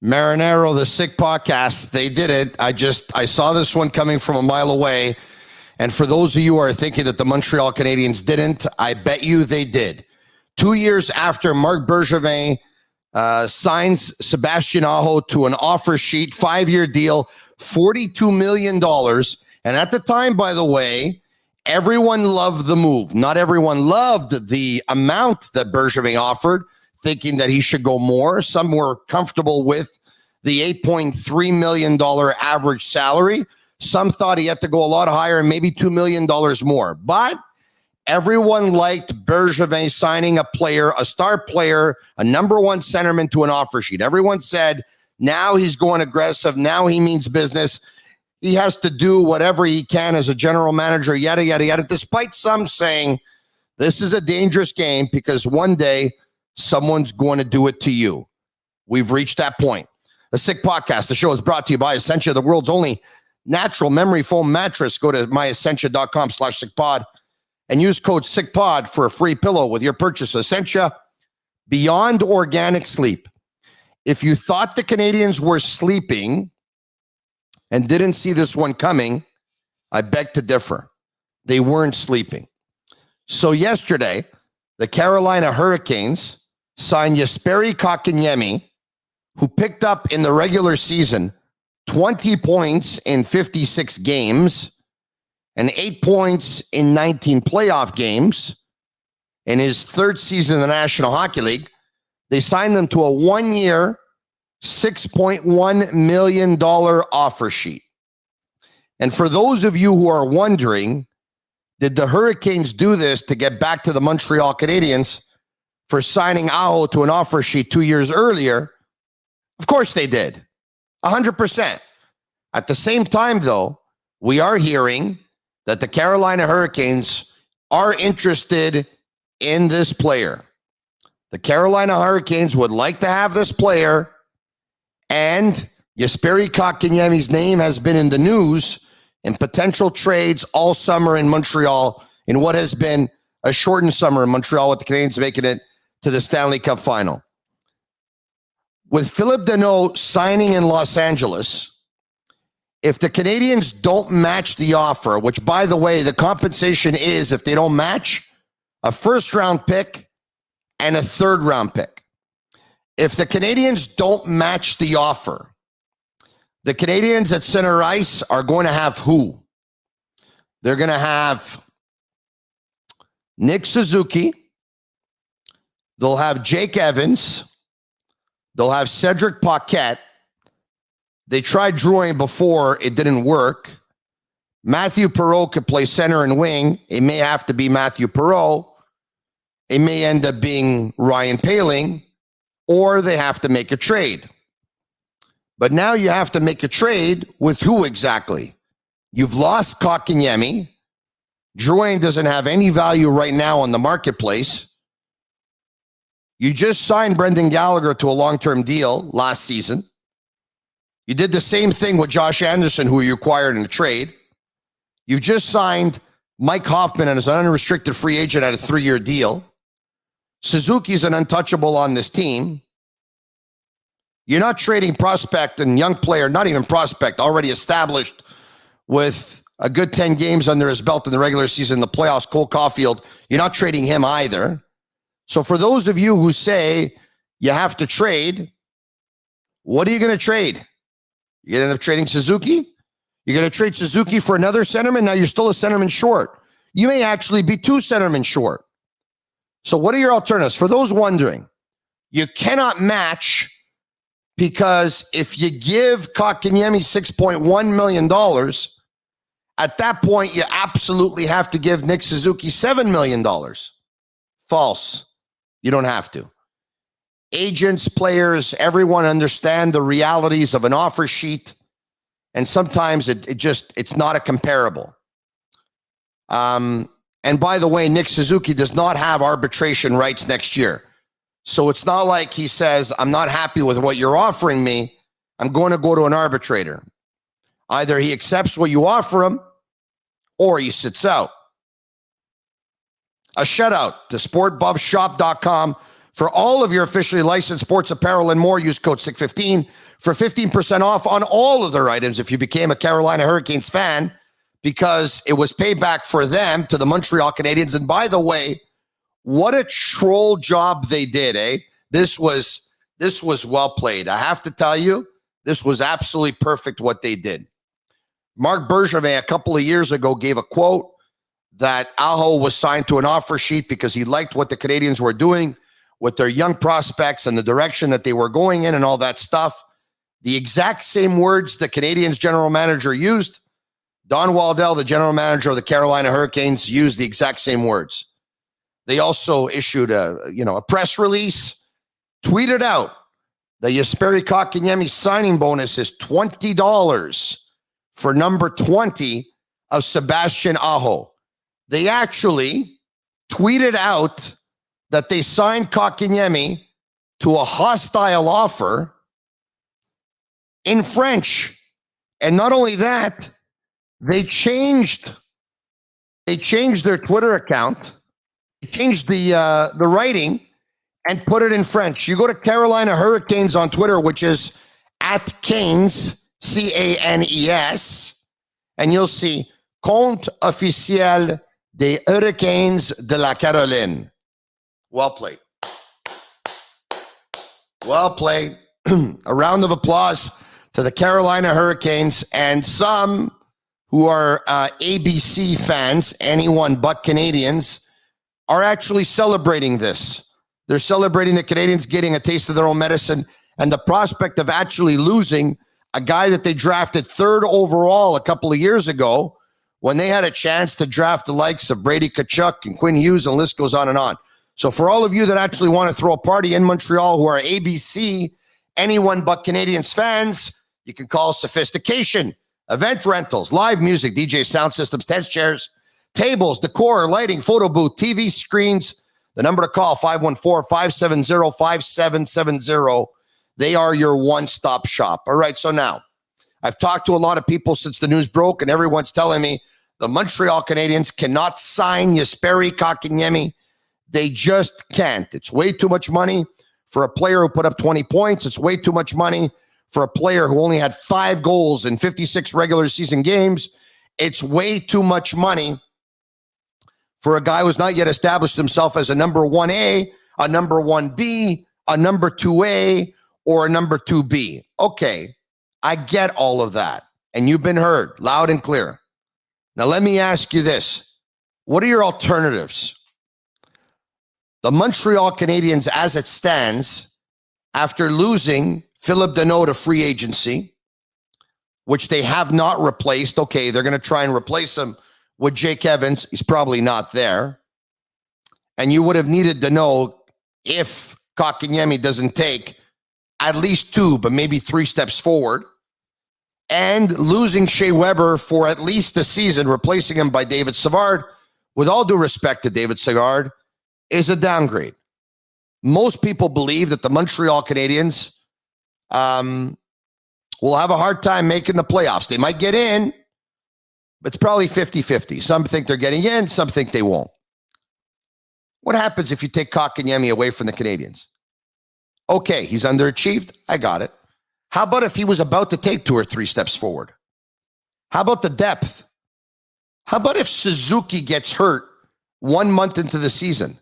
Marinero, the Sick Podcast, they did it. I saw this one coming from a mile away. And for those of you who are thinking that the Montreal Canadiens didn't, I bet you they did. 2 years after Marc Bergevin signs Sebastian Aho to an offer sheet, 5-year deal, $42 million. And at the time, by the way, everyone loved the move. Not everyone loved the amount that Bergevin offered, thinking that he should go more. Some were comfortable with the $8.3 million average salary. Some thought he had to go a lot higher and maybe $2 million more. But everyone liked Bergevin signing a player, a star player, a number one centerman to an offer sheet. Everyone said, now he's going aggressive. Now he means business. He has to do whatever he can as a general manager, yada, yada, yada, despite some saying this is a dangerous game because one day someone's going to do it to you. We've reached that point. The Sick Podcast, the show is brought to you by Essentia, the world's only natural memory foam mattress. Go to myessentia.com/sickpod and use code SICKPOD for a free pillow with your purchase of Essentia. Beyond organic sleep. If you thought the Canadiens were sleeping and didn't see this one coming, I beg to differ. They weren't sleeping. So yesterday, the Carolina Hurricanes signed Jesperi Kotkaniemi, who picked up in the regular season 20 points in 56 games and 8 points in 19 playoff games. In his third season in the National Hockey League, they signed him to a 1-year, $6.1 million offer sheet. And for those of you who are wondering, did the Hurricanes do this to get back to the Montreal Canadiens for signing Aho to an offer sheet 2 years earlier? Of course they did. 100%. At the same time, though, we are hearing that the Carolina Hurricanes are interested in this player. The Carolina Hurricanes would like to have this player, and Jesperi Kotkaniemi's name has been in the news in potential trades all summer in Montreal in what has been a shortened summer in Montreal with the Canadiens making it to the Stanley Cup final. With Phillip Danault signing in Los Angeles, if the Canadiens don't match the offer, which, by the way, the compensation is, if they don't match, a first-round pick and a third-round pick. If the Canadiens don't match the offer, the Canadiens at center ice are going to have who? They're going to have Nick Suzuki. They'll have Jake Evans. They'll have Cedric Paquette. They tried Drouin before. It didn't work. Matthew Perreault could play center and wing. It may have to be Matthew Perreault. It may end up being Ryan Poehling, or they have to make a trade. But now you have to make a trade with who exactly? You've lost Kotkaniemi. Drouin doesn't have any value right now on the marketplace. You just signed Brendan Gallagher to a long-term deal last season. You did the same thing with Josh Anderson, who you acquired in a trade. You've just signed Mike Hoffman as an unrestricted free agent at a 3-year deal. Suzuki's an untouchable on this team. You're not trading prospect and young player, not even prospect, already established with a good 10 games under his belt in the regular season, the playoffs, Cole Caulfield. You're not trading him either. So for those of you who say you have to trade, what are you going to trade? You're going to end up trading Suzuki? You're going to trade Suzuki for another centerman? Now you're still a centerman short. You may actually be 2 centermen short. So what are your alternatives? For those wondering, you cannot match, because if you give Kotkaniemi $6.1 million, at that point, you absolutely have to give Nick Suzuki $7 million. False. You don't have to. Agents, players, everyone understand the realities of an offer sheet, and sometimes it's not a comparable. And by the way, Nick Suzuki does not have arbitration rights next year. So it's not like he says, I'm not happy with what you're offering me, I'm going to go to an arbitrator. Either he accepts what you offer him, or he sits out. A shout out to sportbuffshop.com For all of your officially licensed sports apparel and more, use code SICK15 for 15% off on all of their items if you became a Carolina Hurricanes fan, because it was payback for them to the Montreal Canadiens. And by the way, what a troll job they did, eh? This was well played. I have to tell you, this was absolutely perfect what they did. Marc Bergevin, a couple of years ago, gave a quote that Aho was signed to an offer sheet because he liked what the Canadiens were doing with their young prospects and the direction that they were going in and all that stuff. The exact same words the Canadiens general manager used. Don Waddell, the general manager of the Carolina Hurricanes, used the exact same words. They also issued a press release, tweeted out the Jesperi Kotkaniemi signing bonus is $20 for number 20 of Sebastian Aho. They actually tweeted out that they signed Kotkaniemi to a hostile offer in French. And not only that, they changed their Twitter account, changed the writing, and put it in French. You go to Carolina Hurricanes on Twitter, which is at Canes, C-A-N-E-S, and you'll see Compte officiel des Hurricanes de la Caroline. Well played. Well played. A round of applause to the Carolina Hurricanes and some who are ABC fans, anyone but Canadians, are actually celebrating this. They're celebrating the Canadiens getting a taste of their own medicine and the prospect of actually losing a guy that they drafted third overall a couple of years ago when they had a chance to draft the likes of Brady Tkachuk and Quinn Hughes, and the list goes on and on. So for all of you that actually want to throw a party in Montreal who are ABC, anyone but Canadiens fans, you can call Sophistication, event rentals, live music, DJ sound systems, tent chairs, tables, decor, lighting, photo booth, TV screens. The number to call, 514-570-5770. They are your one-stop shop. All right, so now, I've talked to a lot of people since the news broke, and everyone's telling me the Montreal Canadiens cannot sign Jesperi Kotkaniemi. They just can't. It's way too much money for a player who put up 20 points. It's way too much money for a player who only had 5 goals in 56 regular season games. It's way too much money for a guy who's not yet established himself as a number 1A, a number 1B, a number 2A, or a number 2B. Okay, I get all of that. And you've been heard loud and clear. Now, let me ask you this. What are your alternatives? The Montreal Canadiens, as it stands, after losing Philip Deneau to free agency, which they have not replaced. Okay, they're going to try and replace him with Jake Evans. He's probably not there. And you would have needed to know if Kotkaniemi doesn't take at least 2, but maybe 3 steps forward. And losing Shea Weber for at least the season, replacing him by David Savard, with all due respect to David Savard, is a downgrade. Most people believe that the Montreal Canadiens will have a hard time making the playoffs. They might get in, but it's probably 50-50. Some think they're getting in, some think they won't. What happens if you take Kotkaniemi away from the Canadiens? Okay, he's underachieved. I got it. How about if he was about to take 2 or 3 steps forward? How about the depth? How about if Suzuki gets hurt 1 month into the season?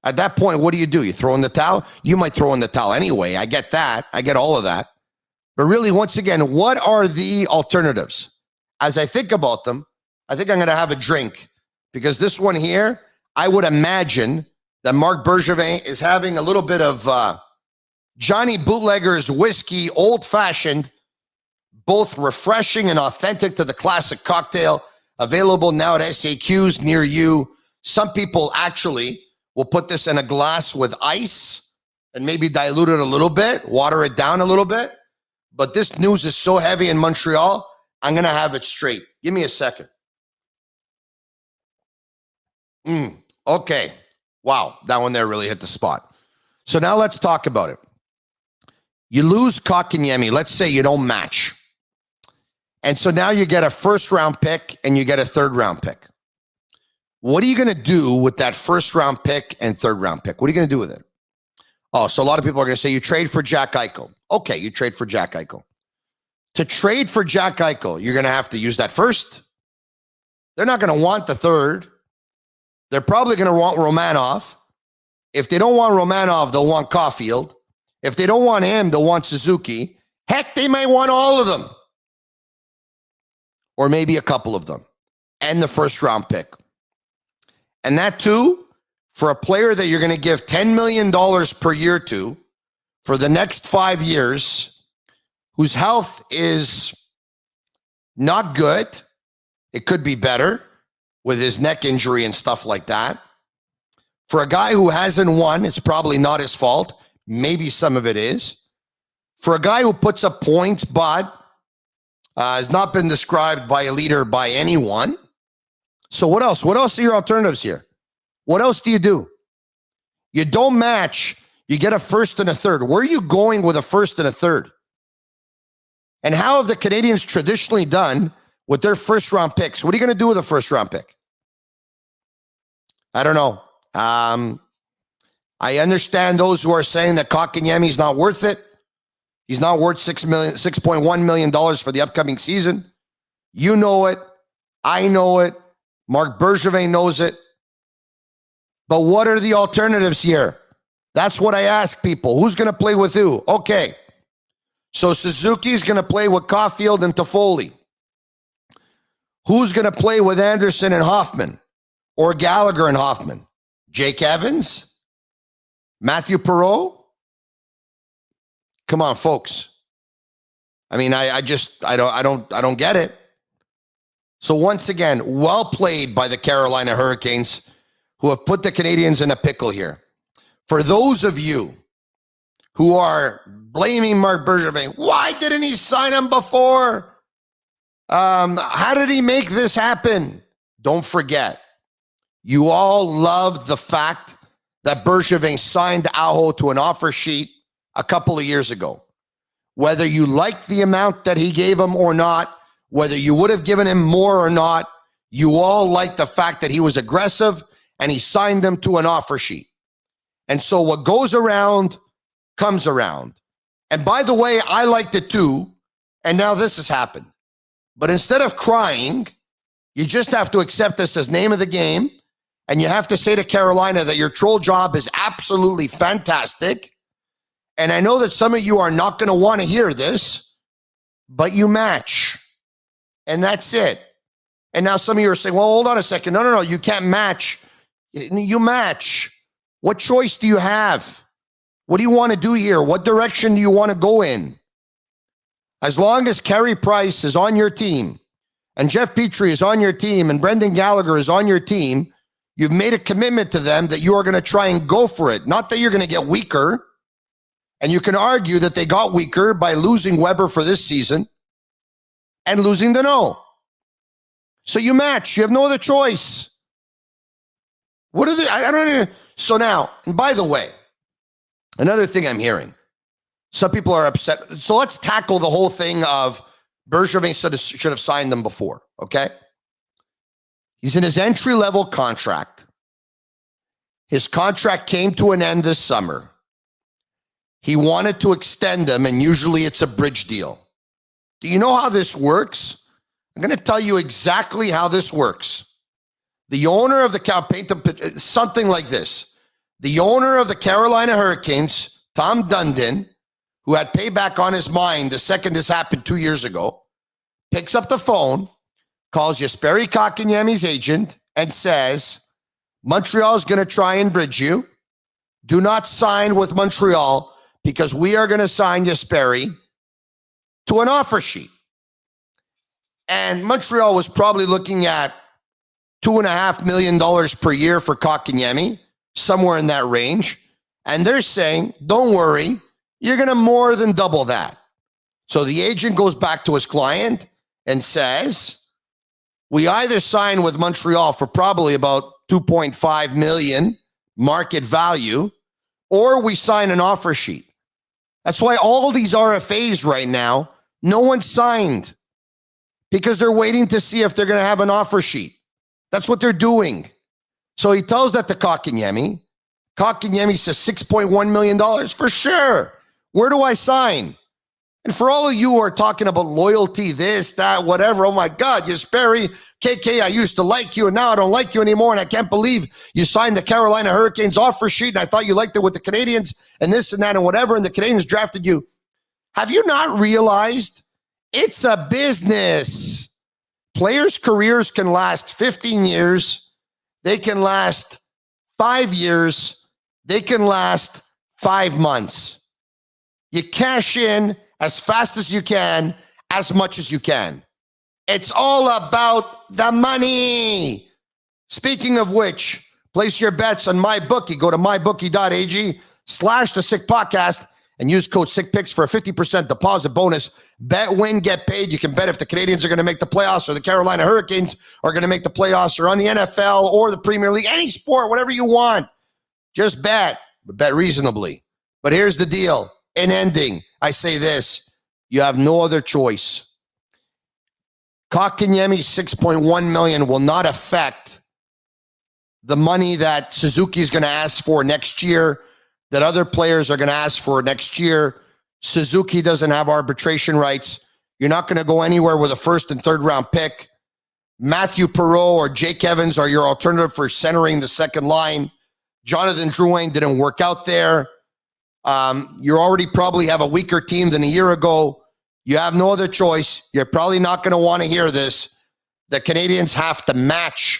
At that point, what do? You throw in the towel? You might throw in the towel anyway. I get that. I get all of that. But really, once again, what are the alternatives? As I think about them, I think I'm going to have a drink, because this one here, I would imagine that Marc Bergevin is having a little bit of Johnny Bootlegger's whiskey, old-fashioned, both refreshing and authentic to the classic cocktail, available now at SAQs near you. Some people actually will put this in a glass with ice and maybe dilute it a little bit, water it down a little bit. But this news is so heavy in Montreal, I'm going to have it straight. Give me a second. Okay. Wow, that one there really hit the spot. So now let's talk about it. You lose Kotkaniemi. Let's say you don't match. And so now you get a first-round pick and you get a third-round pick. What are you going to do with that first-round pick and third-round pick? What are you going to do with it? Oh, so a lot of people are going to say you trade for Jack Eichel. Okay, you trade for Jack Eichel. To trade for Jack Eichel, you're going to have to use that first. They're not going to want the third. They're probably going to want Romanov. If they don't want Romanov, they'll want Caulfield. If they don't want him, they'll want Suzuki. Heck, they might want all of them. Or maybe a couple of them. And the first round pick. And that too, for a player that you're going to give $10 million per year to for the next 5 years, whose health is not good. It could be better with his neck injury and stuff like that. For a guy who hasn't won, it's probably not his fault. Maybe some of it is. For a guy who puts up points, but has not been described by a leader by anyone. So what else? What else are your alternatives here? What else do you do? You don't match. You get a first and a third. Where are you going with a first and a third? And how have the Canadians traditionally done with their first round picks? What are you going to do with a first round pick? I don't know. I understand those who are saying that Kotkaniemi is not worth it. He's not worth $6.1 million for the upcoming season. You know it. I know it. Marc Bergevin knows it. But what are the alternatives here? That's what I ask people. Who's going to play with who? Okay. So Suzuki's going to play with Caulfield and Toffoli. Who's going to play with Anderson and Hoffman? Or Gallagher and Hoffman? Jake Evans? Matthew Perreault? Come on, folks. I mean, I don't get it. So once again, well played by the Carolina Hurricanes, who have put the Canadians in a pickle here. For those of you who are blaming Marc Bergevin, why didn't he sign him before? How did he make this happen? Don't forget, you all loved the fact that Bergevin signed Aho to an offer sheet a couple of years ago. Whether you liked the amount that he gave him or not, whether you would have given him more or not, you all liked the fact that he was aggressive and he signed them to an offer sheet. And so what goes around comes around. And by the way, I liked it too. And now this has happened. But instead of crying, you just have to accept this as name of the game. And you have to say to Carolina that your troll job is absolutely fantastic. And I know that some of you are not going to want to hear this, but you match. And that's it. And now some of you are saying, well, hold on a second. No, you can't match. You match. What choice do you have? What do you want to do here? What direction do you want to go in? As long as Carey Price is on your team and Jeff Petrie is on your team and Brendan Gallagher is on your team, you've made a commitment to them that you are going to try and go for it. Not that you're going to get weaker. And you can argue that they got weaker by losing Weber for this season and losing Danault. So you match. You have no other choice. What are I don't know. So now, and by the way, another thing I'm hearing, some people are upset. So let's tackle the whole thing of Bergevin should have signed them before, okay? He's in his entry-level contract. His contract came to an end this summer. He wanted to extend them, and usually it's a bridge deal. Do you know how this works? I'm going to tell you exactly how this works. The owner of the something like this. The owner of the Carolina Hurricanes, Tom Dundon, who had payback on his mind the second this happened 2 years ago, picks up the phone, calls Jesperi Kotkaniemi's agent, and says, Montreal is going to try and bridge you. Do not sign with Montreal because we are going to sign Jesperi to an offer sheet. And Montreal was probably looking at $2.5 million per year for Kotkaniemi, somewhere in that range. And they're saying, don't worry, you're going to more than double that. So the agent goes back to his client and says, we either sign with Montreal for probably about 2.5 million market value, or we sign an offer sheet. That's why all these RFAs right now, no one's signed because they're waiting to see if they're going to have an offer sheet. That's what they're doing. So he tells that to Kotkaniemi. Kotkaniemi says $6.1 million for sure. Where do I sign? And for all of you who are talking about loyalty, this, that, whatever, oh my God, Sperry, KK, I used to like you and now I don't like you anymore, and I can't believe you signed the Carolina Hurricanes offer sheet and I thought you liked it with the Canadians and this and that and whatever, and the Canadians drafted you. Have you not realized it's a business? Players' careers can last 15 years. They can last 5 years. They can last 5 months. You cash in as fast as you can, as much as you can. It's all about the money. Speaking of which, place your bets on MyBookie. Go to mybookie.ag/the Sick Podcast and use code SickPicks for a 50% deposit bonus. Bet, win, get paid. You can bet if the Canadians are going to make the playoffs or the Carolina Hurricanes are going to make the playoffs or on the NFL or the Premier League, any sport, whatever you want. Just bet, but bet reasonably. But here's the deal. In ending, I say this, you have no other choice. Kotkaniemi's $6.1 million will not affect the money that Suzuki is going to ask for next year, that other players are going to ask for next year. Suzuki doesn't have arbitration rights. You're not going to go anywhere with a first and third round pick. Matthew Perreault or Jake Evans are your alternative for centering the second line. Jonathan Drouin didn't work out there. You already probably have a weaker team than a year ago. You have no other choice. You're probably not going to want to hear this. The Canadians have to match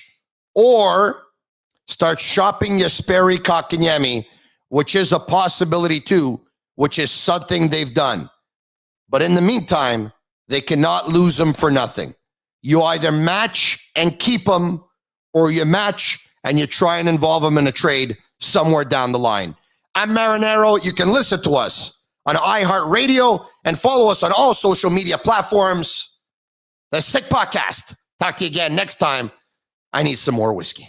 or start shopping Jesperi Kotkaniemi, which is a possibility too, which is something they've done. But in the meantime, they cannot lose him for nothing. You either match and keep him, or you match and you try and involve him in a trade somewhere down the line. I'm Marinero. You can listen to us on iHeartRadio and follow us on all social media platforms. The Sick Podcast. Talk to you again next time. I need some more whiskey.